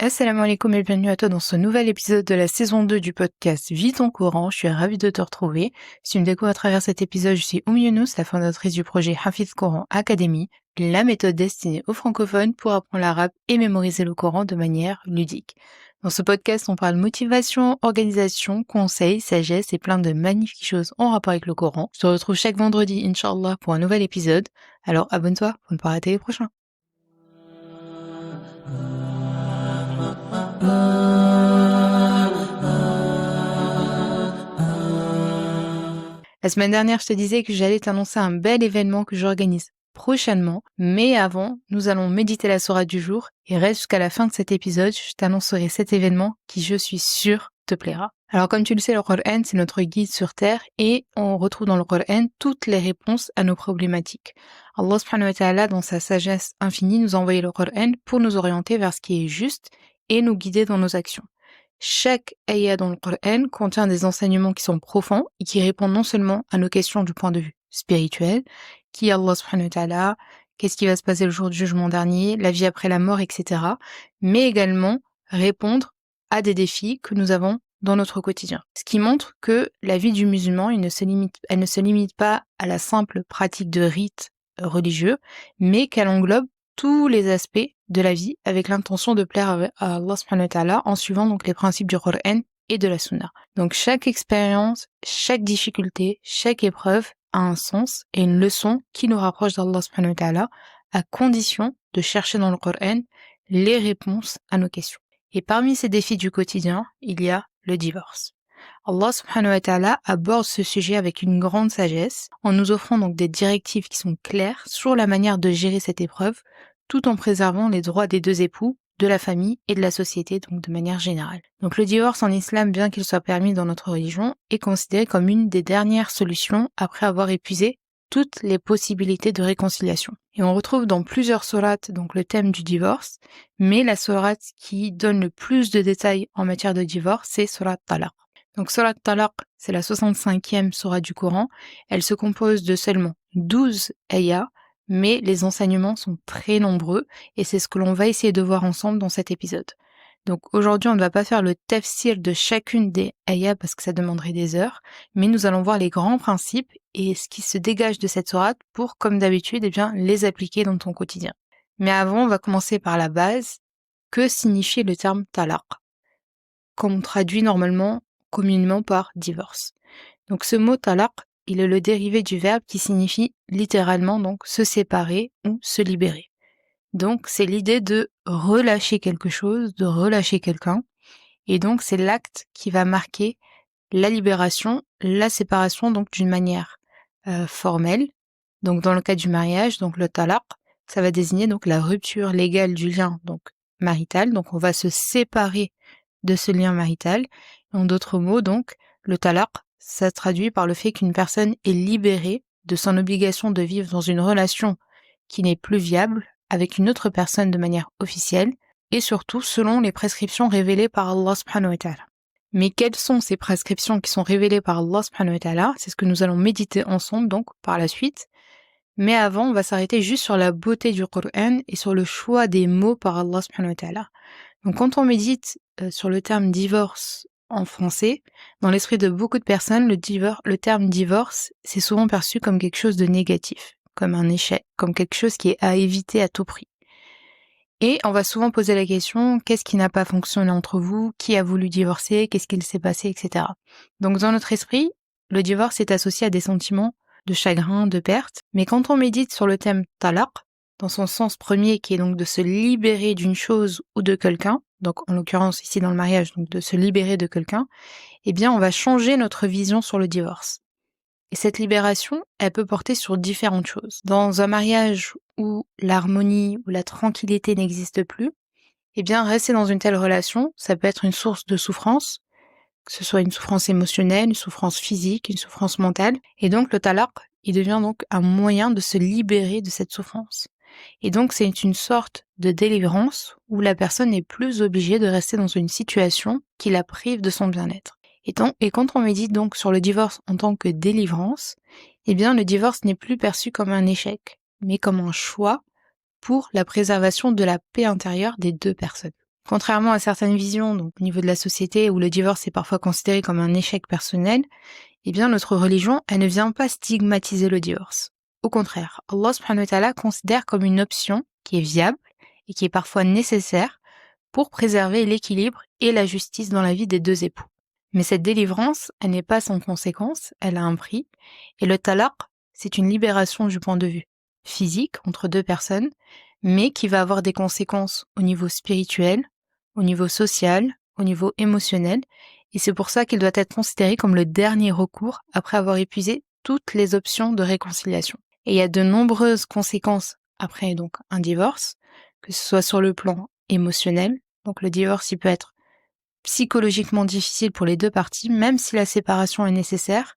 Assalamu alaikum et bienvenue à toi dans ce nouvel épisode de la saison 2 du podcast Vis ton Coran. Je suis ravie de te retrouver. Si tu me découvres à travers cet épisode, je suis Younous, la fondatrice du projet Hafiz Coran Academy, la méthode destinée aux francophones pour apprendre l'arabe et mémoriser le Coran de manière ludique. Dans ce podcast, on parle motivation, organisation, conseils, sagesse et plein de magnifiques choses en rapport avec le Coran. Je te retrouve chaque vendredi, Inch'Allah, pour un nouvel épisode. Alors abonne-toi pour ne pas rater les prochains. La semaine dernière, je te disais que j'allais t'annoncer un bel événement que j'organise prochainement, mais avant, nous allons méditer la sourate du jour et reste jusqu'à la fin de cet épisode, je t'annoncerai cet événement qui, je suis sûre, te plaira. Alors comme tu le sais, le Coran, c'est notre guide sur terre et on retrouve dans le Coran toutes les réponses à nos problématiques. Allah subhanahu wa ta'ala, dans sa sagesse infinie, nous a envoyé le Coran pour nous orienter vers ce qui est juste et nous guider dans nos actions. Chaque ayah dans le Coran contient des enseignements qui sont profonds et qui répondent non seulement à nos questions du point de vue spirituel, qui est Allah subhanahu wa ta'ala, qu'est-ce qui va se passer le jour du jugement dernier, la vie après la mort, etc., mais également répondre à des défis que nous avons dans notre quotidien. Ce qui montre que la vie du musulman, elle ne se limite pas à la simple pratique de rites religieux, mais qu'elle englobe tous les aspects de la vie avec l'intention de plaire à Allah subhanahu wa ta'ala en suivant donc les principes du Coran et de la Sunna. Donc chaque expérience, chaque difficulté, chaque épreuve a un sens et une leçon qui nous rapproche d'Allah subhanahu wa ta'ala à condition de chercher dans le Coran les réponses à nos questions. Et parmi ces défis du quotidien, il y a le divorce. Allah subhanahu wa ta'ala aborde ce sujet avec une grande sagesse en nous offrant donc des directives qui sont claires sur la manière de gérer cette épreuve tout en préservant les droits des deux époux, de la famille et de la société donc de manière générale. Donc le divorce en islam, bien qu'il soit permis dans notre religion, est considéré comme une des dernières solutions après avoir épuisé toutes les possibilités de réconciliation. Et on retrouve dans plusieurs sourates donc le thème du divorce, mais la sourate qui donne le plus de détails en matière de divorce, c'est sourate Talaq. Donc sourate Talaq, c'est la 65e sourate du Coran. Elle se compose de seulement 12 ayats, mais les enseignements sont très nombreux et c'est ce que l'on va essayer de voir ensemble dans cet épisode. Donc aujourd'hui, on ne va pas faire le tafsir de chacune des ayats parce que ça demanderait des heures, mais nous allons voir les grands principes et ce qui se dégage de cette sourate pour, comme d'habitude, les appliquer dans ton quotidien. Mais avant, on va commencer par la base. Que signifie le terme talaq, qu'on traduit normalement communément par divorce? Donc ce mot talaq, il est le dérivé du verbe qui signifie littéralement donc se séparer ou se libérer. Donc c'est l'idée de relâcher quelque chose, de relâcher quelqu'un, et donc c'est l'acte qui va marquer la libération, la séparation donc d'une manière formelle. Donc dans le cas du mariage, donc le talaq, ça va désigner donc la rupture légale du lien donc marital. Donc on va se séparer de ce lien marital. En d'autres mots, donc le talaq, ça se traduit par le fait qu'une personne est libérée de son obligation de vivre dans une relation qui n'est plus viable avec une autre personne de manière officielle et surtout selon les prescriptions révélées par Allah subhanahu wa ta'ala. Mais quelles sont ces prescriptions qui sont révélées par Allah subhanahu wa ta'ala? C'est ce que nous allons méditer ensemble donc par la suite. Mais avant, on va s'arrêter juste sur la beauté du Coran et sur le choix des mots par Allah subhanahu wa ta'ala. Donc quand on médite sur le terme divorce en français, dans l'esprit de beaucoup de personnes, le terme divorce, c'est souvent perçu comme quelque chose de négatif, comme un échec, comme quelque chose qui est à éviter à tout prix. Et on va souvent poser la question, qu'est-ce qui n'a pas fonctionné entre vous? Qui a voulu divorcer? Qu'est-ce qu'il s'est passé? Etc. Donc dans notre esprit, le divorce est associé à des sentiments de chagrin, de perte. Mais quand on médite sur le thème talaq, dans son sens premier qui est donc de se libérer d'une chose ou de quelqu'un, donc en l'occurrence ici dans le mariage, donc de se libérer de quelqu'un, eh bien on va changer notre vision sur le divorce. Et cette libération, elle peut porter sur différentes choses. Dans un mariage où l'harmonie ou la tranquillité n'existe plus, eh bien rester dans une telle relation, ça peut être une source de souffrance, que ce soit une souffrance émotionnelle, une souffrance physique, une souffrance mentale. Et donc le talaq, il devient donc un moyen de se libérer de cette souffrance. Et donc c'est une sorte de délivrance où la personne n'est plus obligée de rester dans une situation qui la prive de son bien-être. Et quand on médite donc sur le divorce en tant que délivrance, eh bien le divorce n'est plus perçu comme un échec, mais comme un choix pour la préservation de la paix intérieure des deux personnes. Contrairement à certaines visions, donc au niveau de la société, où le divorce est parfois considéré comme un échec personnel, eh bien notre religion, elle ne vient pas stigmatiser le divorce. Au contraire, Allah subhanahu wa ta'ala considère comme une option qui est viable et qui est parfois nécessaire pour préserver l'équilibre et la justice dans la vie des deux époux. Mais cette délivrance, elle n'est pas sans conséquence, elle a un prix, et le talaq, c'est une libération du point de vue physique entre deux personnes, mais qui va avoir des conséquences au niveau spirituel, au niveau social, au niveau émotionnel, et c'est pour ça qu'il doit être considéré comme le dernier recours après avoir épuisé toutes les options de réconciliation. Et il y a de nombreuses conséquences après donc un divorce, que ce soit sur le plan émotionnel, donc le divorce il peut être psychologiquement difficile pour les deux parties, même si la séparation est nécessaire.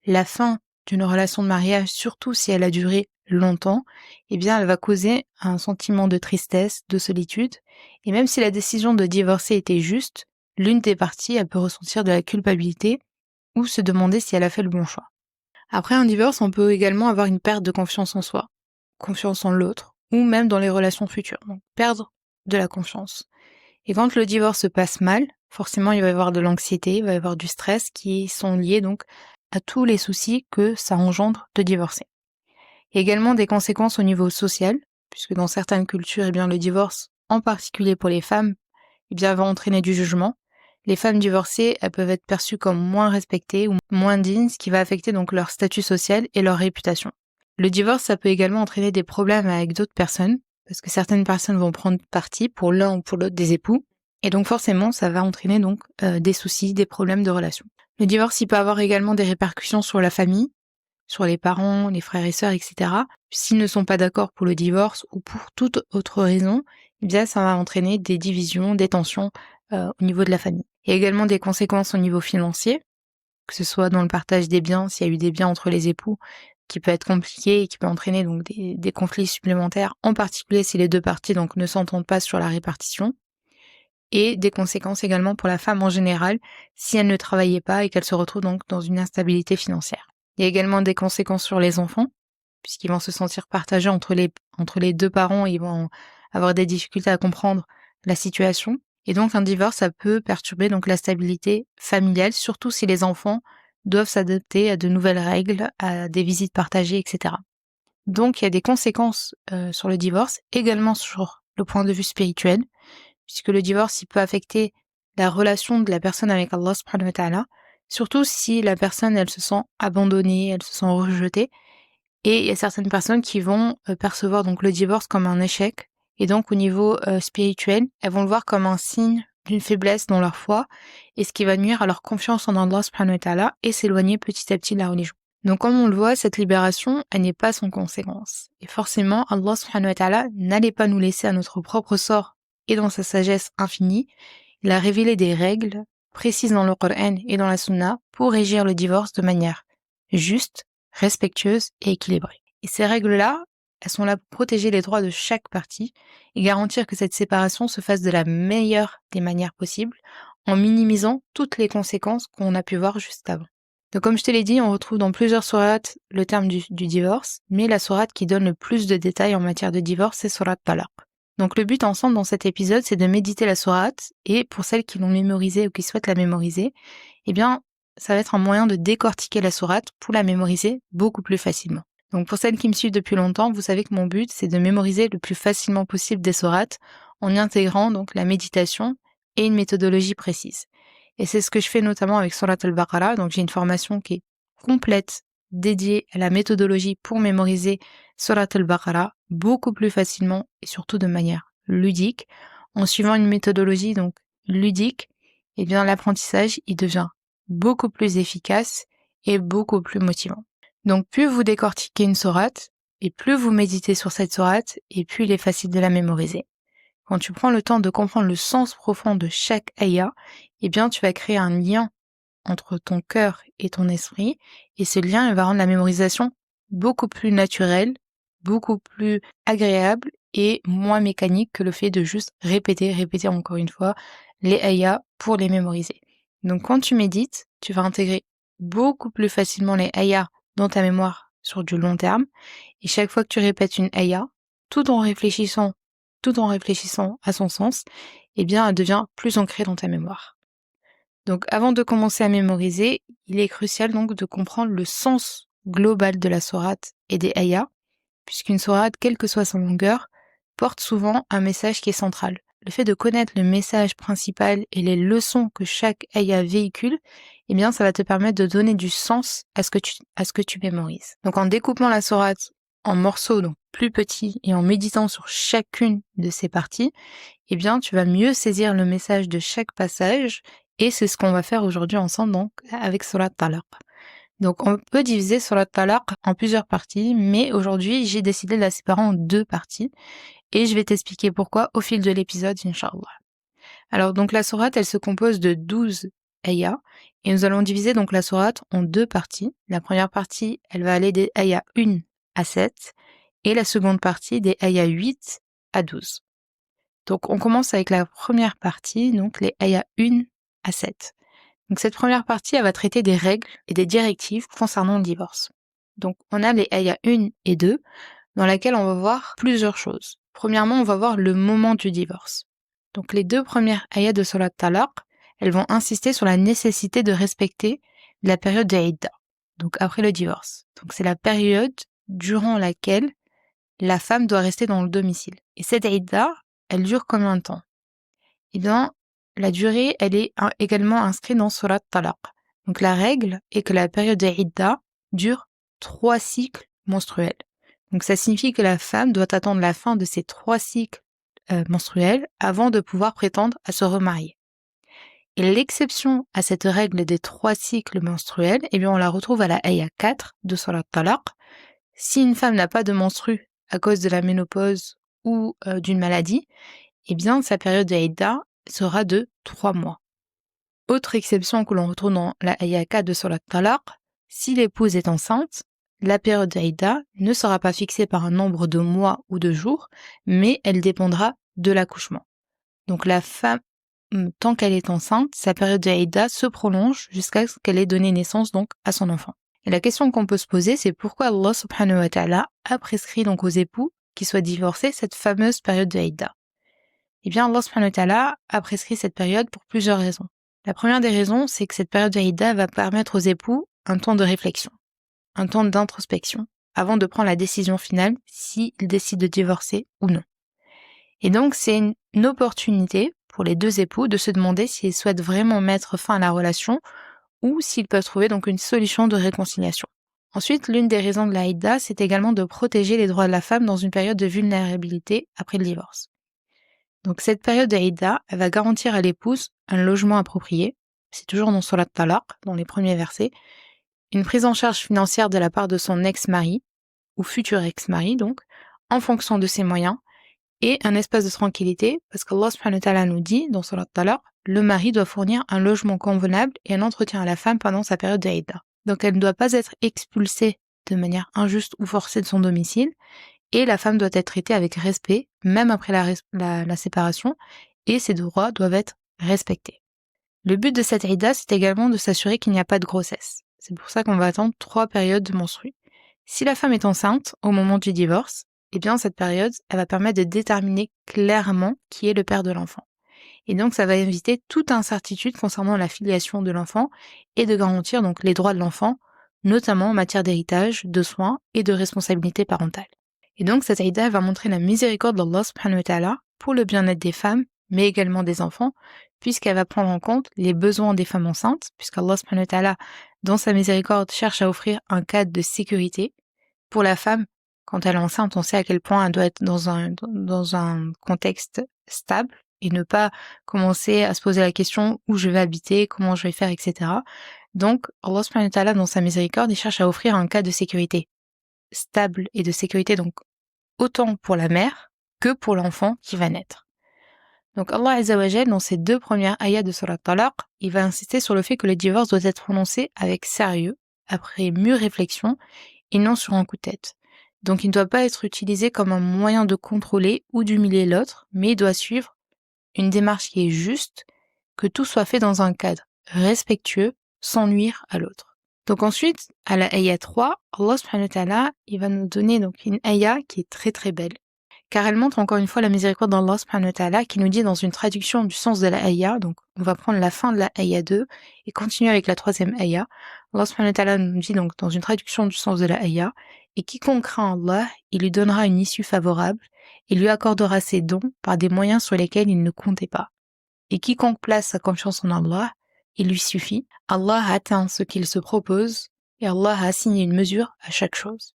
La fin d'une relation de mariage, surtout si elle a duré longtemps, eh bien elle va causer un sentiment de tristesse, de solitude, et même si la décision de divorcer était juste, l'une des parties elle peut ressentir de la culpabilité ou se demander si elle a fait le bon choix. Après un divorce, on peut également avoir une perte de confiance en soi, confiance en l'autre, ou même dans les relations futures, donc perdre de la confiance. Et quand le divorce se passe mal, forcément il va y avoir de l'anxiété, il va y avoir du stress qui sont liés donc à tous les soucis que ça engendre de divorcer. Il y a également des conséquences au niveau social, puisque dans certaines cultures, eh bien, le divorce, en particulier pour les femmes, eh bien, va entraîner du jugement. Les femmes divorcées, elles peuvent être perçues comme moins respectées ou moins dignes, ce qui va affecter donc leur statut social et leur réputation. Le divorce, ça peut également entraîner des problèmes avec d'autres personnes, parce que certaines personnes vont prendre parti pour l'un ou pour l'autre des époux, et donc forcément, ça va entraîner donc des soucis, des problèmes de relation. Le divorce, il peut avoir également des répercussions sur la famille, sur les parents, les frères et sœurs, etc. S'ils ne sont pas d'accord pour le divorce ou pour toute autre raison, eh bien ça va entraîner des divisions, des tensions au niveau de la famille. Il y a également des conséquences au niveau financier, que ce soit dans le partage des biens, s'il y a eu des biens entre les époux, qui peut être compliqué et qui peut entraîner donc des conflits supplémentaires, en particulier si les deux parties donc ne s'entendent pas sur la répartition. Et des conséquences également pour la femme en général, si elle ne travaillait pas et qu'elle se retrouve donc dans une instabilité financière. Il y a également des conséquences sur les enfants, puisqu'ils vont se sentir partagés entre les deux parents, ils vont avoir des difficultés à comprendre la situation. Et donc un divorce, ça peut perturber donc la stabilité familiale, surtout si les enfants doivent s'adapter à de nouvelles règles, à des visites partagées, etc. Donc il y a des conséquences sur le divorce, également sur le point de vue spirituel, puisque le divorce il peut affecter la relation de la personne avec Allah subhanahu wa ta'ala, surtout si la personne elle se sent abandonnée, elle se sent rejetée, et il y a certaines personnes qui vont percevoir donc le divorce comme un échec, et donc au niveau spirituel, elles vont le voir comme un signe d'une faiblesse dans leur foi, et ce qui va nuire à leur confiance en Allah subhanahu wa ta'ala et s'éloigner petit à petit de la religion. Donc comme on le voit, cette libération, elle n'est pas sans conséquence. Et forcément, Allah subhanahu wa ta'ala n'allait pas nous laisser à notre propre sort, et dans sa sagesse infinie, il a révélé des règles précises dans le Coran et dans la Sunna pour régir le divorce de manière juste, respectueuse et équilibrée. Et ces règles-là, elles sont là pour protéger les droits de chaque partie et garantir que cette séparation se fasse de la meilleure des manières possibles en minimisant toutes les conséquences qu'on a pu voir juste avant. Donc comme je te l'ai dit, on retrouve dans plusieurs sourates le terme du divorce, mais la sourate qui donne le plus de détails en matière de divorce, c'est sourate Talaq. Donc le but ensemble dans cet épisode, c'est de méditer la sourate, et pour celles qui l'ont mémorisée ou qui souhaitent la mémoriser, eh bien, ça va être un moyen de décortiquer la sourate pour la mémoriser beaucoup plus facilement. Donc pour celles qui me suivent depuis longtemps, vous savez que mon but, c'est de mémoriser le plus facilement possible des sourates en y intégrant donc la méditation et une méthodologie précise. Et c'est ce que je fais notamment avec Surat al-Baqarah, donc j'ai une formation qui est complète, dédiée à la méthodologie pour mémoriser Surat al-Baqarah beaucoup plus facilement et surtout de manière ludique. En suivant une méthodologie donc ludique, eh bien l'apprentissage, il devient beaucoup plus efficace et beaucoup plus motivant. Donc plus vous décortiquez une sourate, et plus vous méditez sur cette sourate, et plus il est facile de la mémoriser. Quand tu prends le temps de comprendre le sens profond de chaque ayah, eh bien tu vas créer un lien entre ton cœur et ton esprit, et ce lien il va rendre la mémorisation beaucoup plus naturelle, beaucoup plus agréable et moins mécanique que le fait de juste répéter encore une fois les ayahs pour les mémoriser. Donc quand tu médites, tu vas intégrer beaucoup plus facilement les ayahs dans ta mémoire sur du long terme, et chaque fois que tu répètes une ayah, tout en réfléchissant à son sens, eh bien, elle devient plus ancrée dans ta mémoire. Donc, avant de commencer à mémoriser, il est crucial donc de comprendre le sens global de la sourate et des ayats, puisqu'une sourate, quelle que soit sa longueur, porte souvent un message qui est central. Le fait de connaître le message principal et les leçons que chaque ayat véhicule, eh bien, ça va te permettre de donner du sens à ce que tu mémorises. Donc, en découpant la sourate en morceaux donc plus petits et en méditant sur chacune de ces parties, eh bien, tu vas mieux saisir le message de chaque passage, et c'est ce qu'on va faire aujourd'hui ensemble donc avec Surat Talaq. Donc, on peut diviser Surat Talaq en plusieurs parties, mais aujourd'hui, j'ai décidé de la séparer en 2 parties, et je vais t'expliquer pourquoi au fil de l'épisode, Inch'Allah. Alors, donc, la sourate, elle se compose de 12 ayats, et nous allons diviser donc la sourate en 2 parties. La première partie, elle va aller des ayats 1 à 7, et la seconde partie des ayats 8 à 12. Donc, on commence avec la première partie, donc les ayats 1 à 7. Donc, cette première partie, elle va traiter des règles et des directives concernant le divorce. Donc, on a les ayats 1 et 2, dans laquelle on va voir plusieurs choses. Premièrement, on va voir le moment du divorce. Donc, les 2 premières ayats de Surat Talaq, elles vont insister sur la nécessité de respecter la période de Idda, donc après le divorce. Donc, c'est la période durant laquelle la femme doit rester dans le domicile. Et cette Idda, elle dure combien de temps? Eh bien, la durée, elle est également inscrite dans Surat Talaq. Donc, la règle est que la période de Idda dure 3 cycles menstruels. Donc, ça signifie que la femme doit attendre la fin de ces 3 cycles menstruels avant de pouvoir prétendre à se remarier. Et l'exception à cette règle des 3 cycles menstruels, eh bien, on la retrouve à la ayah 4 de Surat Talaq. Si une femme n'a pas de menstru à cause de la ménopause ou d'une maladie, eh bien, sa période de Idda sera de 3 mois. Autre exception que l'on retrouve dans la ayah 4 de Surat Talaq, si l'épouse est enceinte, la période de Idda ne sera pas fixée par un nombre de mois ou de jours, mais elle dépendra de l'accouchement. Donc la femme, tant qu'elle est enceinte, sa période de Idda se prolonge jusqu'à ce qu'elle ait donné naissance donc à son enfant. Et la question qu'on peut se poser, c'est pourquoi Allah subhanahu wa ta'ala a prescrit donc aux époux qui soient divorcés cette fameuse période de Idda. Eh bien, Allah subhanahu wa ta'ala a prescrit cette période pour plusieurs raisons. La première des raisons, c'est que cette période de Idda va permettre aux époux un temps de réflexion, un temps d'introspection, avant de prendre la décision finale s'ils décident de divorcer ou non. Et donc, c'est une opportunité pour les 2 époux de se demander s'ils souhaitent vraiment mettre fin à la relation ou s'ils peuvent trouver donc une solution de réconciliation. Ensuite, l'une des raisons de la Idda, c'est également de protéger les droits de la femme dans une période de vulnérabilité après le divorce. Donc, cette période de Idda, elle va garantir à l'épouse un logement approprié, c'est toujours dans Surat Talaq, dans les premiers versets, une prise en charge financière de la part de son ex-mari, ou futur ex-mari donc, en fonction de ses moyens, et un espace de tranquillité, parce qu'Allah subhanahu wa ta'ala nous dit, dans Surat Talaq, le mari doit fournir un logement convenable et un entretien à la femme pendant sa période de Idda. Donc elle ne doit pas être expulsée de manière injuste ou forcée de son domicile, et la femme doit être traitée avec respect, même après la séparation, et ses droits doivent être respectés. Le but de cette Idda, c'est également de s'assurer qu'il n'y a pas de grossesse. C'est pour ça qu'on va attendre 3 périodes de menstrues. Si la femme est enceinte au moment du divorce, eh bien cette période, elle va permettre de déterminer clairement qui est le père de l'enfant. Et donc ça va éviter toute incertitude concernant la filiation de l'enfant et de garantir donc les droits de l'enfant, notamment en matière d'héritage, de soins et de responsabilité parentale. Et donc cette Idda va montrer la miséricorde d'Allah subhanahu wa ta'ala pour le bien-être des femmes, mais également des enfants, puisqu'elle va prendre en compte les besoins des femmes enceintes, puisqu'Allah subhanahu wa ta'ala, dans sa miséricorde, cherche à offrir un cadre de sécurité pour la femme. Quand elle est enceinte, on sait à quel point elle doit être dans un contexte stable et ne pas commencer à se poser la question où je vais habiter, comment je vais faire, etc. Donc, Allah subhanahu wa ta'ala, dans sa miséricorde, il cherche à offrir un cadre de sécurité stable et de sécurité, donc autant pour la mère que pour l'enfant qui va naître. Donc Allah Azza wa Jal, dans ses 2 premières ayats de Surat Talaq, il va insister sur le fait que le divorce doit être prononcé avec sérieux, après mûre réflexion, et non sur un coup de tête. Donc il ne doit pas être utilisé comme un moyen de contrôler ou d'humilier l'autre, mais il doit suivre une démarche qui est juste, que tout soit fait dans un cadre respectueux, sans nuire à l'autre. Donc ensuite, à la ayah 3, Allah subhanahu wa ta'ala, il va nous donner donc une ayah qui est très très belle, car elle montre encore une fois la miséricorde d'Allah subhanahu wa ta'ala qui nous dit dans une traduction du sens de la ayah, donc on va prendre la fin de la ayah 2 et continuer avec la troisième ayah. Allah subhanahu wa ta'ala nous dit donc dans une traduction du sens de la ayah, et quiconque craint Allah, il lui donnera une issue favorable, il lui accordera ses dons par des moyens sur lesquels il ne comptait pas. Et quiconque place sa confiance en Allah, il lui suffit. Allah atteint ce qu'il se propose et Allah a assigné une mesure à chaque chose.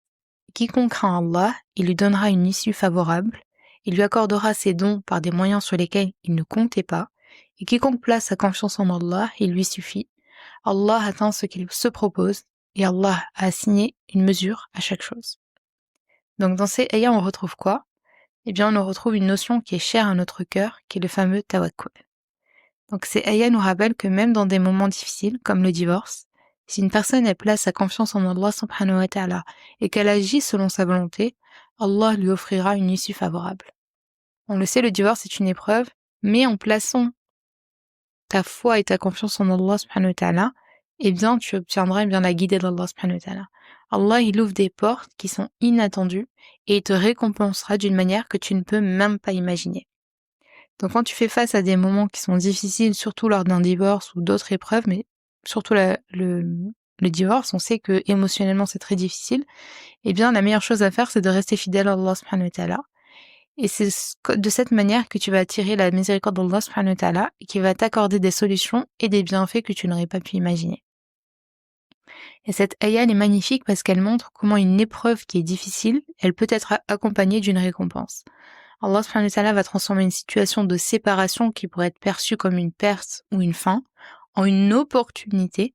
Quiconque craint Allah, il lui donnera une issue favorable, il lui accordera ses dons par des moyens sur lesquels il ne comptait pas, et quiconque place sa confiance en Allah, il lui suffit. Allah atteint ce qu'il se propose, et Allah a assigné une mesure à chaque chose. Donc dans ces ayats, on retrouve quoi? Eh bien, on retrouve une notion qui est chère à notre cœur, qui est le fameux tawakkul. Donc ces ayats nous rappellent que même dans des moments difficiles, comme le divorce, si une personne elle place sa confiance en Allah subhanahu wa ta'ala et qu'elle agit selon sa volonté, Allah lui offrira une issue favorable. On le sait, le divorce est une épreuve, mais en plaçant ta foi et ta confiance en Allah subhanahu wa ta'ala, eh bien tu obtiendras bien la guidée d'Allah subhanahu wa ta'ala. Allah il ouvre des portes qui sont inattendues et il te récompensera d'une manière que tu ne peux même pas imaginer. Donc quand tu fais face à des moments qui sont difficiles, surtout lors d'un divorce ou d'autres épreuves, mais surtout le divorce, on sait que émotionnellement c'est très difficile, eh bien la meilleure chose à faire c'est de rester fidèle à Allah subhanahu wa ta'ala. Et c'est de cette manière que tu vas attirer la miséricorde d'Allah subhanahu wa ta'ala et qui va t'accorder des solutions et des bienfaits que tu n'aurais pas pu imaginer. Et cette ayah elle est magnifique parce qu'elle montre comment une épreuve qui est difficile, elle peut être accompagnée d'une récompense. Allah subhanahu wa ta'ala va transformer une situation de séparation qui pourrait être perçue comme une perte ou une fin en une opportunité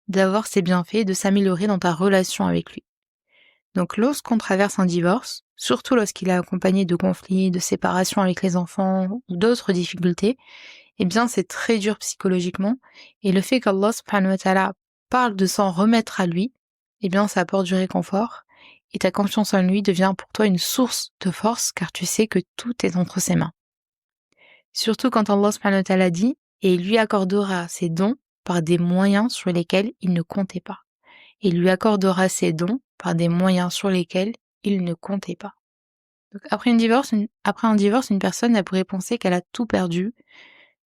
d'avoir ses bienfaits et de s'améliorer dans ta relation avec lui. Donc lorsqu'on traverse un divorce, surtout lorsqu'il est accompagné de conflits, de séparations avec les enfants ou d'autres difficultés, eh bien c'est très dur psychologiquement et le fait qu'Allah subhanahu wa ta'ala parle de s'en remettre à lui, eh bien ça apporte du réconfort et ta confiance en lui devient pour toi une source de force car tu sais que tout est entre ses mains. Surtout quand Allah subhanahu wa ta'ala dit « et il lui accordera ses dons par des moyens sur lesquels il ne comptait pas ». Il lui accordera ses dons par des moyens sur lesquels il ne comptait pas. Donc après un divorce, une personne elle pourrait penser qu'elle a tout perdu,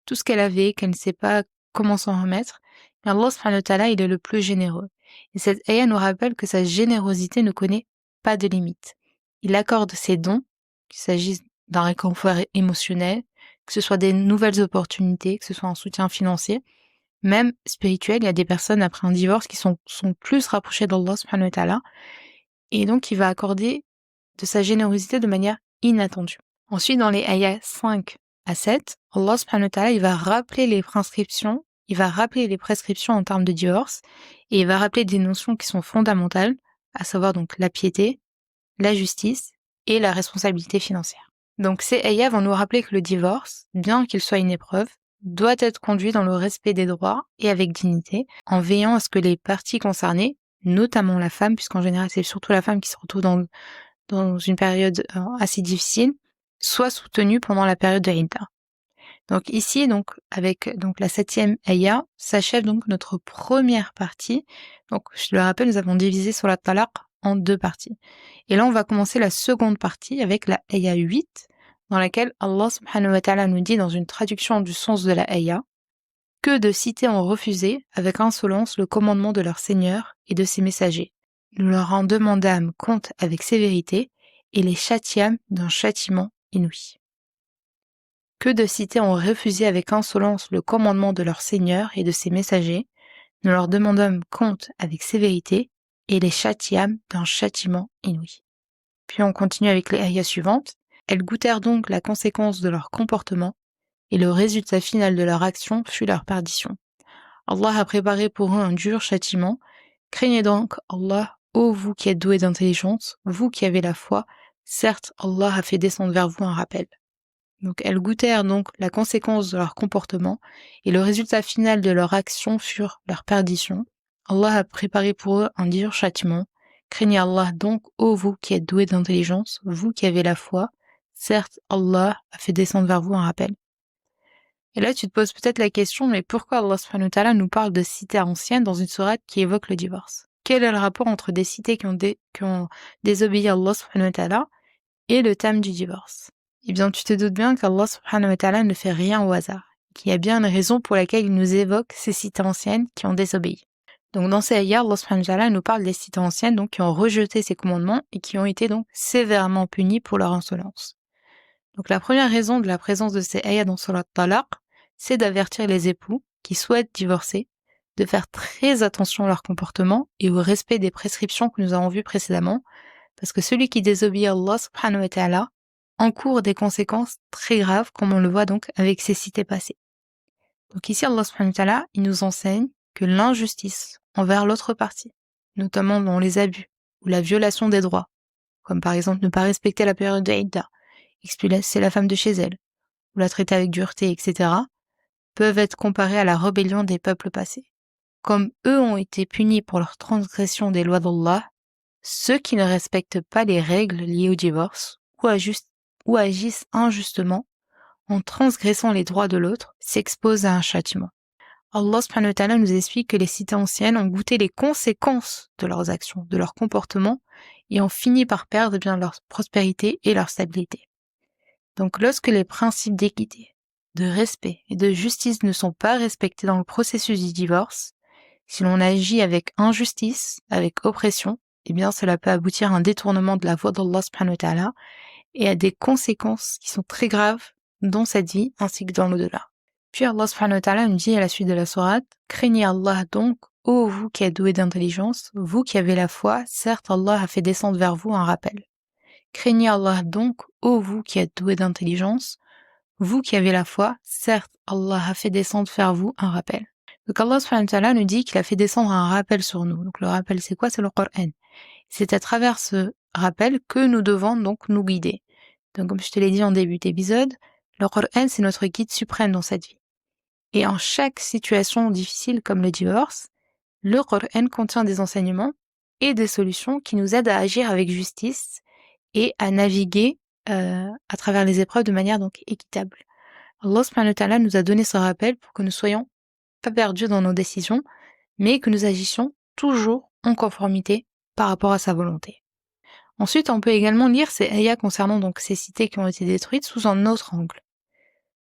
tout ce qu'elle avait, qu'elle ne sait pas comment s'en remettre. Mais Allah subhanahu wa ta'ala, il est le plus généreux. Et cette ayah nous rappelle que sa générosité ne connaît pas de limite. Il accorde ses dons, qu'il s'agisse d'un réconfort émotionnel, que ce soit des nouvelles opportunités, que ce soit un soutien financier, même spirituel. Il y a des personnes après un divorce qui sont plus rapprochées d'Allah subhanahu wa ta'ala. Et donc, il va accorder de sa générosité de manière inattendue. Ensuite, dans les ayats 5 à 7, Allah subhanahu wa ta'ala, il va rappeler les prescriptions en termes de divorce, et il va rappeler des notions qui sont fondamentales, à savoir donc la piété, la justice et la responsabilité financière. Donc ces ayats vont nous rappeler que le divorce, bien qu'il soit une épreuve, doit être conduit dans le respect des droits et avec dignité, en veillant à ce que les parties concernées, notamment la femme, puisqu'en général c'est surtout la femme qui se retrouve dans une période assez difficile, soient soutenues pendant la période de Idda. Donc ici, avec la 7e ayah, s'achève donc notre première partie. Donc je le rappelle, nous avons divisé sur la talaq en 2 parties. Et là, on va commencer la seconde partie avec la ayah 8, dans laquelle Allah subhanahu wa ta'ala nous dit dans une traduction du sens de la ayah que de cités ont refusé avec insolence le commandement de leur Seigneur et de ses messagers. Nous leur en demandâmes compte avec sévérité et les châtiâmes d'un châtiment inouï. Que de cités ont refusé avec insolence le commandement de leur Seigneur et de ses messagers, nous leur demandâmes compte avec sévérité et les châtiâmes d'un châtiment inouï. Puis on continue avec les ayahs suivantes. Elles goûtèrent donc la conséquence de leur comportement et le résultat final de leur action fut leur perdition. Allah a préparé pour eux un dur châtiment. Craignez donc Allah, ô vous qui êtes doués d'intelligence, vous qui avez la foi, certes Allah a fait descendre vers vous un rappel. Donc elles goûtèrent donc la conséquence de leur comportement et le résultat final de leur action furent leur perdition. Allah a préparé pour eux un dur châtiment. Craignez Allah donc, ô vous qui êtes doués d'intelligence, vous qui avez la foi, certes Allah a fait descendre vers vous un rappel. Et là tu te poses peut-être la question, mais pourquoi Allah subhanahu wa ta'ala nous parle de cités anciennes dans une sourate qui évoque le divorce? Quel est le rapport entre des cités qui ont désobéi à Allah subhanahu wa ta'ala et le thème du divorce. Eh bien, tu te doutes bien qu'Allah subhanahu wa ta'ala ne fait rien au hasard, qu'il y a bien une raison pour laquelle il nous évoque ces cités anciennes qui ont désobéi. Donc dans ces ayats, Allah subhanahu wa ta'ala nous parle des cités anciennes donc, qui ont rejeté ses commandements et qui ont été donc sévèrement punis pour leur insolence. Donc la première raison de la présence de ces ayats dans Surat Talaq, c'est d'avertir les époux qui souhaitent divorcer, de faire très attention à leur comportement et au respect des prescriptions que nous avons vues précédemment, parce que celui qui désobéit à Allah subhanahu wa ta'ala encourt des conséquences très graves, comme on le voit donc avec ces cités passées. Donc ici, Allah subhanahu wa ta'ala, il nous enseigne que l'injustice envers l'autre partie, notamment dans les abus ou la violation des droits, comme par exemple ne pas respecter la période d'Aïda, expulser la femme de chez elle, ou la traiter avec dureté, etc., peuvent être comparés à la rébellion des peuples passés. Comme eux ont été punis pour leur transgression des lois d'Allah, ceux qui ne respectent pas les règles liées au divorce ou agissent injustement en transgressant les droits de l'autre s'exposent à un châtiment. Allah subhanahu wa ta'ala nous explique que les cités anciennes ont goûté les conséquences de leurs actions, de leur comportement, et ont fini par perdre bien leur prospérité et leur stabilité. Donc lorsque les principes d'équité, de respect et de justice ne sont pas respectés dans le processus du divorce, si l'on agit avec injustice, avec oppression, eh bien cela peut aboutir à un détournement de la voie d'Allah subhanahu wa ta'ala et à des conséquences qui sont très graves dans cette vie ainsi que dans l'au-delà. Puis Allah subhanahu wa ta'ala nous dit à la suite de la sourate, « Craignez Allah donc, ô vous qui êtes doués d'intelligence, vous qui avez la foi, certes Allah a fait descendre vers vous un rappel. Craignez Allah donc, ô vous qui êtes doués d'intelligence, vous qui avez la foi, certes Allah a fait descendre vers vous un rappel. » Donc Allah subhanahu wa ta'ala nous dit qu'il a fait descendre un rappel sur nous. Donc le rappel c'est quoi? C'est le Coran. C'est à travers ce rappel que nous devons donc nous guider. Donc comme je te l'ai dit en début d'épisode, le Coran c'est notre guide suprême dans cette vie. Et en chaque situation difficile comme le divorce, le Coran contient des enseignements et des solutions qui nous aident à agir avec justice et à naviguer à travers les épreuves de manière donc équitable. Allah subhanahu wa ta'ala nous a donné ce rappel pour que nous soyons pas perdus dans nos décisions, mais que nous agissions toujours en conformité par rapport à sa volonté. Ensuite, on peut également lire ces ayats concernant donc ces cités qui ont été détruites sous un autre angle.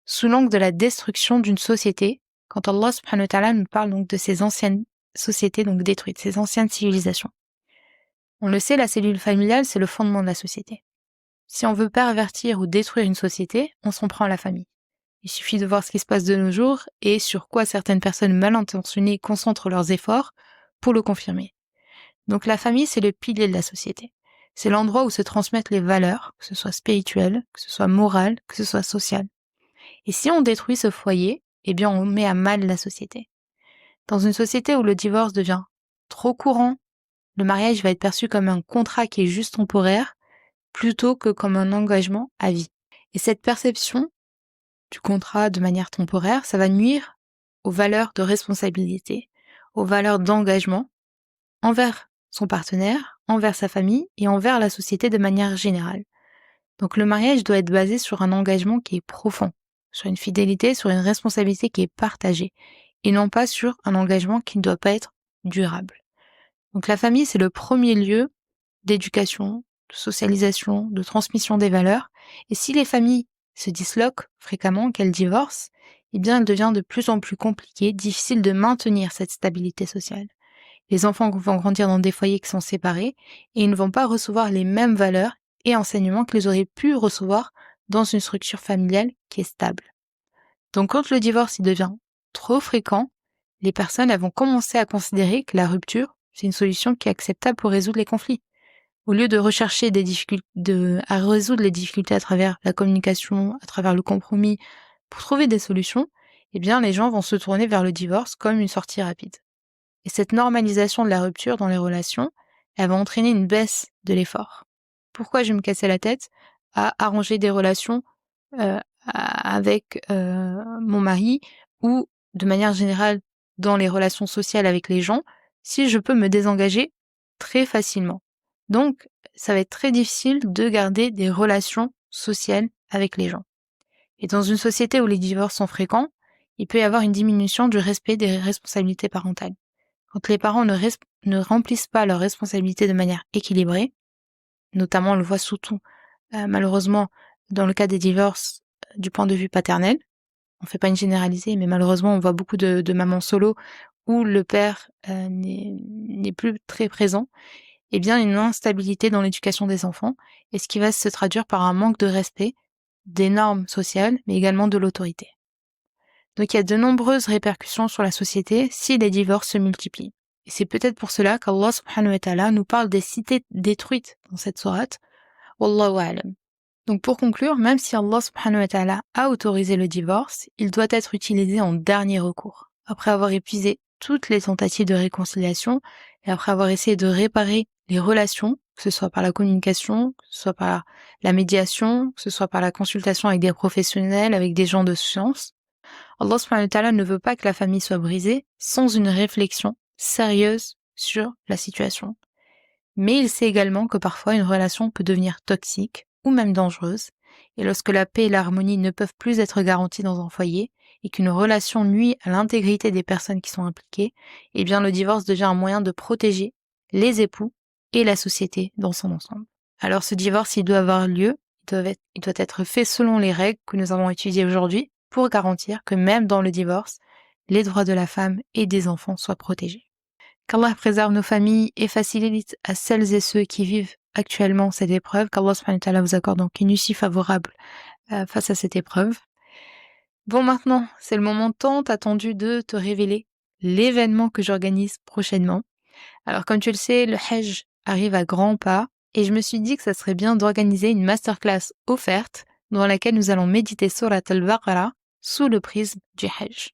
Sous l'angle de la destruction d'une société, quand Allah subhanahu wa ta'ala nous parle donc de ces anciennes sociétés donc détruites, ces anciennes civilisations. On le sait, la cellule familiale, c'est le fondement de la société. Si on veut pervertir ou détruire une société, on s'en prend à la famille. Il suffit de voir ce qui se passe de nos jours et sur quoi certaines personnes mal intentionnées concentrent leurs efforts pour le confirmer. Donc la famille, c'est le pilier de la société. C'est l'endroit où se transmettent les valeurs, que ce soit spirituelles, que ce soit morales, que ce soit sociales. Et si on détruit ce foyer, eh bien on met à mal la société. Dans une société où le divorce devient trop courant, le mariage va être perçu comme un contrat qui est juste temporaire, plutôt que comme un engagement à vie. Et cette perception du contrat de manière temporaire, ça va nuire aux valeurs de responsabilité, aux valeurs d'engagement envers son partenaire, envers sa famille et envers la société de manière générale. Donc le mariage doit être basé sur un engagement qui est profond, sur une fidélité, sur une responsabilité qui est partagée, et non pas sur un engagement qui ne doit pas être durable. Donc la famille, c'est le premier lieu d'éducation, de socialisation, de transmission des valeurs, et si les familles se disloquent fréquemment, qu'elles divorcent, eh bien, il devient de plus en plus compliqué, difficile de maintenir cette stabilité sociale. Les enfants vont grandir dans des foyers qui sont séparés et ils ne vont pas recevoir les mêmes valeurs et enseignements qu'ils auraient pu recevoir dans une structure familiale qui est stable. Donc, quand le divorce il devient trop fréquent, les personnes elles vont commencer à considérer que la rupture, c'est une solution qui est acceptable pour résoudre les conflits. Au lieu de rechercher à résoudre les difficultés à travers la communication, à travers le compromis, pour trouver des solutions, eh bien, les gens vont se tourner vers le divorce comme une sortie rapide. Et cette normalisation de la rupture dans les relations, elle va entraîner une baisse de l'effort. Pourquoi je vais me casser la tête à arranger des relations avec mon mari ou de manière générale dans les relations sociales avec les gens si je peux me désengager très facilement. Donc, ça va être très difficile de garder des relations sociales avec les gens. Et dans une société où les divorces sont fréquents, il peut y avoir une diminution du respect des responsabilités parentales. Quand les parents ne remplissent pas leurs responsabilités de manière équilibrée, notamment on le voit surtout Malheureusement, dans le cas des divorces, du point de vue paternel, on fait pas une généralisée, mais malheureusement, on voit beaucoup de mamans solo où le père n'est plus très présent, eh bien une instabilité dans l'éducation des enfants, et ce qui va se traduire par un manque de respect des normes sociales, mais également de l'autorité. Donc il y a de nombreuses répercussions sur la société si les divorces se multiplient. Et c'est peut-être pour cela qu'Allah subhanahu wa ta'ala nous parle des cités détruites dans cette sourate. Wallahu a'lam. Donc pour conclure, même si Allah subhanahu wa ta'ala a autorisé le divorce, il doit être utilisé en dernier recours. Après avoir épuisé toutes les tentatives de réconciliation et après avoir essayé de réparer les relations, que ce soit par la communication, que ce soit par la médiation, que ce soit par la consultation avec des professionnels, avec des gens de science, Allah subhanahu wa ta'ala ne veut pas que la famille soit brisée sans une réflexion sérieuse sur la situation. Mais il sait également que parfois une relation peut devenir toxique ou même dangereuse, et lorsque la paix et l'harmonie ne peuvent plus être garanties dans un foyer, et qu'une relation nuit à l'intégrité des personnes qui sont impliquées, eh bien le divorce devient un moyen de protéger les époux et la société dans son ensemble. Alors ce divorce, il doit avoir lieu, il doit être fait selon les règles que nous avons étudiées aujourd'hui, pour garantir que même dans le divorce, les droits de la femme et des enfants soient protégés. Qu'Allah préserve nos familles et facilite à celles et ceux qui vivent actuellement cette épreuve, qu'Allah subhanahu wa ta'ala vous accorde donc une issue favorable face à cette épreuve. Bon, maintenant, c'est le moment tant attendu de te révéler l'événement que j'organise prochainement. Alors, comme tu le sais, le Hajj arrive à grands pas et je me suis dit que ça serait bien d'organiser une masterclass offerte dans laquelle nous allons méditer Surat al-Baqarah sous le prisme du Hajj.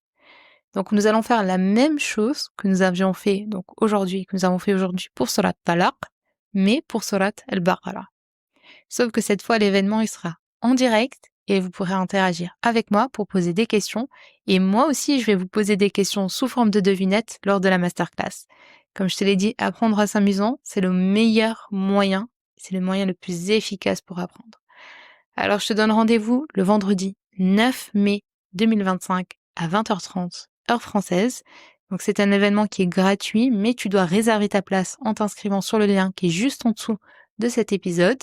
Donc nous allons faire la même chose que nous avons fait aujourd'hui pour Surat Talaq, mais pour Surat al-Baqarah. Sauf que cette fois l'événement il sera en direct et vous pourrez interagir avec moi pour poser des questions, et moi aussi je vais vous poser des questions sous forme de devinettes lors de la masterclass. Comme je te l'ai dit, apprendre en s'amusant, c'est le meilleur moyen, c'est le moyen le plus efficace pour apprendre. Alors je te donne rendez-vous le vendredi 9 mai 2025 à 20h30 heure française. Donc c'est un événement qui est gratuit, mais tu dois réserver ta place en t'inscrivant sur le lien qui est juste en dessous de cet épisode.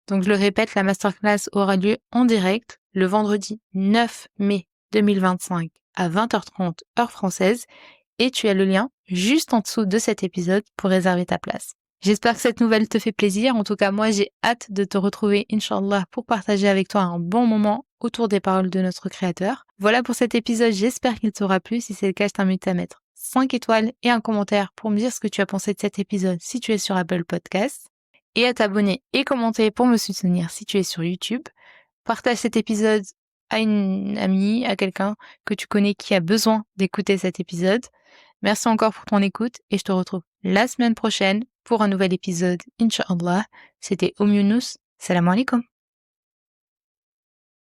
Donc je le répète, la masterclass aura lieu en direct le vendredi 9 mai 2025 à 20h30 heure française, et tu as le lien juste en dessous de cet épisode pour réserver ta place. J'espère que cette nouvelle te fait plaisir. En tout cas, moi, j'ai hâte de te retrouver, Inch'Allah, pour partager avec toi un bon moment autour des paroles de notre Créateur. Voilà pour cet épisode, j'espère qu'il t'aura plu. Si c'est le cas, je t'invite à mettre 5 étoiles et un commentaire pour me dire ce que tu as pensé de cet épisode si tu es sur Apple Podcasts, et à t'abonner et commenter pour me soutenir si tu es sur YouTube. Partage cet épisode à une amie, à quelqu'un que tu connais qui a besoin d'écouter cet épisode. Merci encore pour ton écoute et je te retrouve la semaine prochaine pour un nouvel épisode, Inch'Allah. C'était Younous. Salam alaikum.